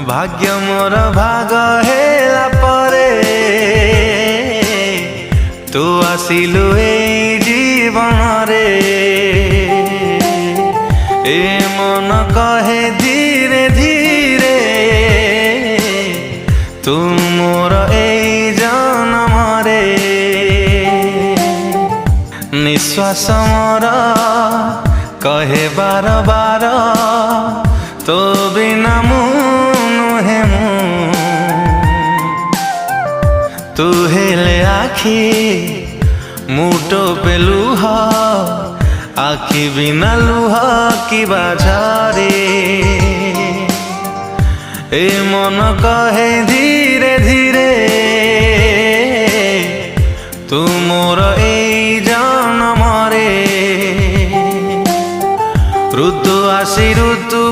भाग्य मोर भाग हेला परे तू आसिलु ए जीवन रे। ए मन कहे धीरे धीरे तू मोर ए जन्म रे। निश्वास मोर कहे बार बार तो बिना मुहे तू हेले आखी मुटो पे लुह आखी बिना लुह की बाजारे। ए मन कहे धीरे धीरे तू मोर ए जन्म रे। ऋतु आसी ऋतु